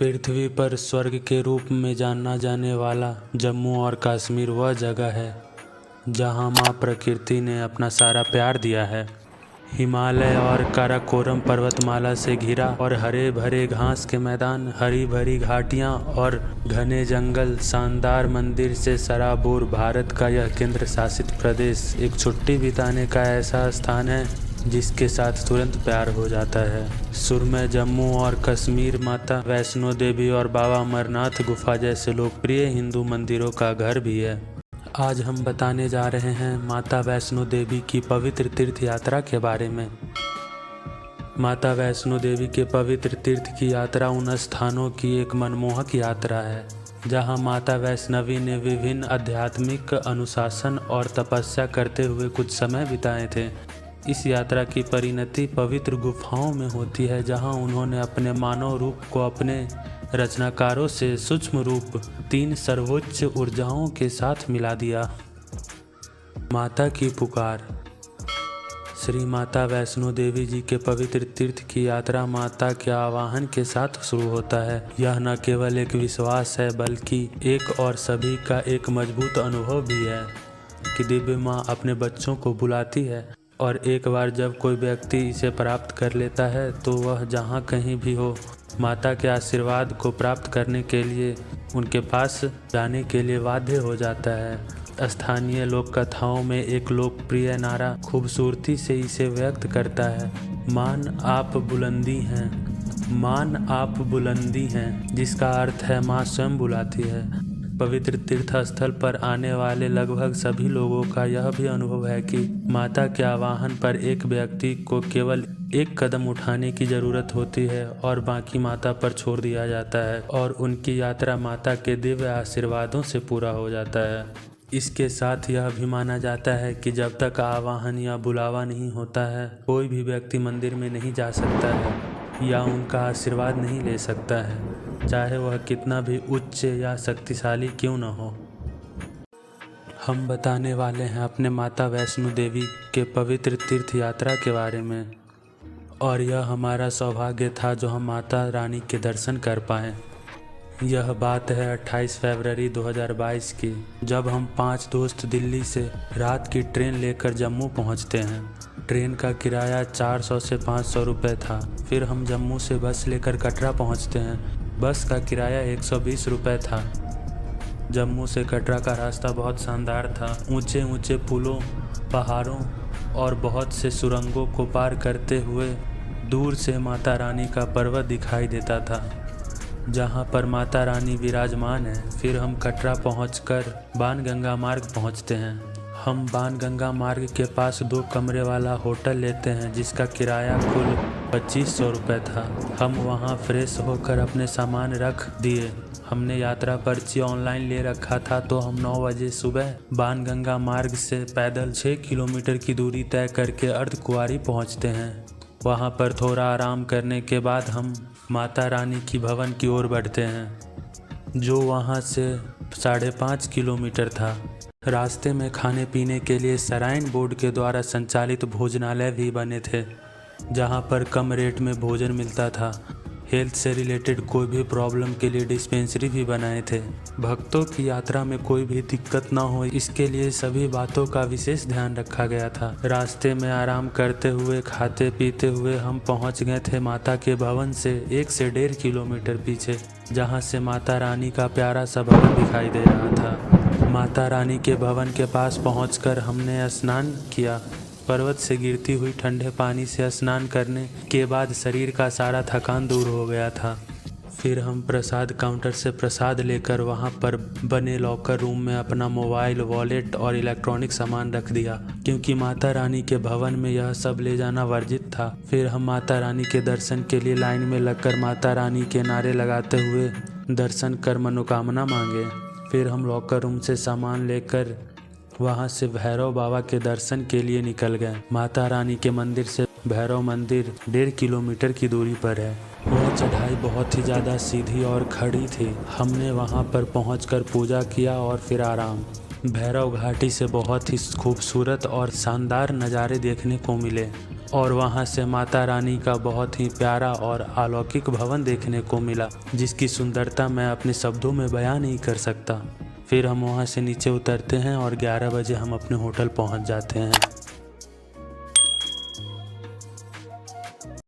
पृथ्वी पर स्वर्ग के रूप में जाना जाने वाला जम्मू और कश्मीर वह जगह है जहां मां प्रकृति ने अपना सारा प्यार दिया है। हिमालय और काराकोरम पर्वतमाला से घिरा और हरे भरे घास के मैदान, हरी भरी घाटियां और घने जंगल, शानदार मंदिर से सराबोर भारत का यह केंद्र शासित प्रदेश एक छुट्टी बिताने का ऐसा स्थान है जिसके साथ तुरंत प्यार हो जाता है। सुरमय जम्मू और कश्मीर माता वैष्णो देवी और बाबा अमरनाथ गुफा जैसे लोकप्रिय हिंदू मंदिरों का घर भी है। आज हम बताने जा रहे हैं माता वैष्णो देवी की पवित्र तीर्थ यात्रा के बारे में। माता वैष्णो देवी के पवित्र तीर्थ की यात्रा उन स्थानों की एक मनमोहक यात्रा है जहां माता वैष्णवी ने विभिन्न आध्यात्मिक अनुशासन और तपस्या करते हुए कुछ समय बिताए थे। इस यात्रा की परिणति पवित्र गुफाओं में होती है जहां उन्होंने अपने मानव रूप को अपने रचनाकारों से सूक्ष्म रूप 3 सर्वोच्च ऊर्जाओं के साथ मिला दिया। माता की पुकार। श्री माता वैष्णो देवी जी के पवित्र तीर्थ की यात्रा माता के आवाहन के साथ शुरू होता है। यह न केवल एक विश्वास है बल्कि एक और सभी का एक मजबूत अनुभव भी है कि दिव्य माँ अपने बच्चों को बुलाती है और एक बार जब कोई व्यक्ति इसे प्राप्त कर लेता है तो वह जहाँ कहीं भी हो माता के आशीर्वाद को प्राप्त करने के लिए उनके पास जाने के लिए बाध्य हो जाता है। स्थानीय लोक कथाओं में एक लोकप्रिय नारा खूबसूरती से इसे व्यक्त करता है, मान आप बुलंदी हैं, मान आप बुलंदी हैं, जिसका अर्थ है माँ स्वयं बुलाती है। पवित्र तीर्थ स्थल पर आने वाले लगभग सभी लोगों का यह भी अनुभव है कि माता के आवाहन पर एक व्यक्ति को केवल एक कदम उठाने की ज़रूरत होती है और बाकी माता पर छोड़ दिया जाता है और उनकी यात्रा माता के दिव्य आशीर्वादों से पूरा हो जाता है। इसके साथ यह भी माना जाता है कि जब तक आवाहन या बुलावा नहीं होता है कोई भी व्यक्ति मंदिर में नहीं जा सकता है या उनका आशीर्वाद नहीं ले सकता है, चाहे वह कितना भी उच्च या शक्तिशाली क्यों न हो। हम बताने वाले हैं अपने माता वैष्णो देवी के पवित्र तीर्थ यात्रा के बारे में और यह हमारा सौभाग्य था जो हम माता रानी के दर्शन कर पाएँ। यह बात है 28 फरवरी 2022 की, जब हम 5 दोस्त दिल्ली से रात की ट्रेन लेकर जम्मू पहुंचते हैं। ट्रेन का किराया 400 से 500 रुपये था। फिर हम जम्मू से बस लेकर कटरा पहुंचते हैं। बस का किराया 120 रुपये था। जम्मू से कटरा का रास्ता बहुत शानदार था। ऊंचे ऊंचे पुलों, पहाड़ों और बहुत से सुरंगों को पार करते हुए दूर से माता रानी का पर्वत दिखाई देता था जहां पर माता रानी विराजमान है। फिर हम कटरा पहुंचकर बाणगंगा मार्ग पहुंचते हैं। हम बाणगंगा मार्ग के पास 2 कमरे वाला होटल लेते हैं जिसका किराया कुल 2500 रुपये था। हम वहां फ्रेश होकर अपने सामान रख दिए। हमने यात्रा पर्ची ऑनलाइन ले रखा था तो हम 9 बजे सुबह बाणगंगा मार्ग से पैदल 6 किलोमीटर की दूरी तय करके अर्धकुंवारी पहुंचते हैं। वहां पर थोड़ा आराम करने के बाद हम माता रानी की भवन की ओर बढ़ते हैं जो वहां से 5.5 किलोमीटर था। रास्ते में खाने पीने के लिए सराइन बोर्ड के द्वारा संचालित भोजनालय भी बने थे जहां पर कम रेट में भोजन मिलता था। हेल्थ से रिलेटेड कोई भी प्रॉब्लम के लिए डिस्पेंसरी भी बनाए थे। भक्तों की यात्रा में कोई भी दिक्कत ना हो इसके लिए सभी बातों का विशेष ध्यान रखा गया था। रास्ते में आराम करते हुए खाते पीते हुए हम पहुंच गए थे माता के भवन से 1 से 1.5 किलोमीटर पीछे, जहां से माता रानी का प्यारा सा भवन दिखाई दे रहा था। माता रानी के भवन के पास पहुंचकर हमने स्नान किया। पर्वत से गिरती हुई ठंडे पानी से स्नान करने के बाद शरीर का सारा थकान दूर हो गया था। फिर हम प्रसाद काउंटर से प्रसाद लेकर वहां पर बने लॉकर रूम में अपना मोबाइल, वॉलेट और इलेक्ट्रॉनिक सामान रख दिया क्योंकि माता रानी के भवन में यह सब ले जाना वर्जित था। फिर हम माता रानी के दर्शन के लिए लाइन में लगकर माता रानी के नारे लगाते हुए दर्शन कर मनोकामना मांगे। फिर हम लॉकर रूम से सामान लेकर वहां से भैरव बाबा के दर्शन के लिए निकल गए। माता रानी के मंदिर से भैरव मंदिर 1.5 किलोमीटर की दूरी पर है। वह चढ़ाई बहुत ही ज़्यादा सीधी और खड़ी थी। हमने वहां पर पहुंचकर पूजा किया और फिर आराम। भैरव घाटी से बहुत ही खूबसूरत और शानदार नज़ारे देखने को मिले। और वहाँ से माता रानी का बहुत ही प्यारा और अलौकिक भवन देखने को मिला, जिसकी सुंदरता मैं अपने शब्दों में बयां नहीं कर सकता। फिर हम वहाँ से नीचे उतरते हैं और 11 बजे हम अपने होटल पहुँच जाते हैं।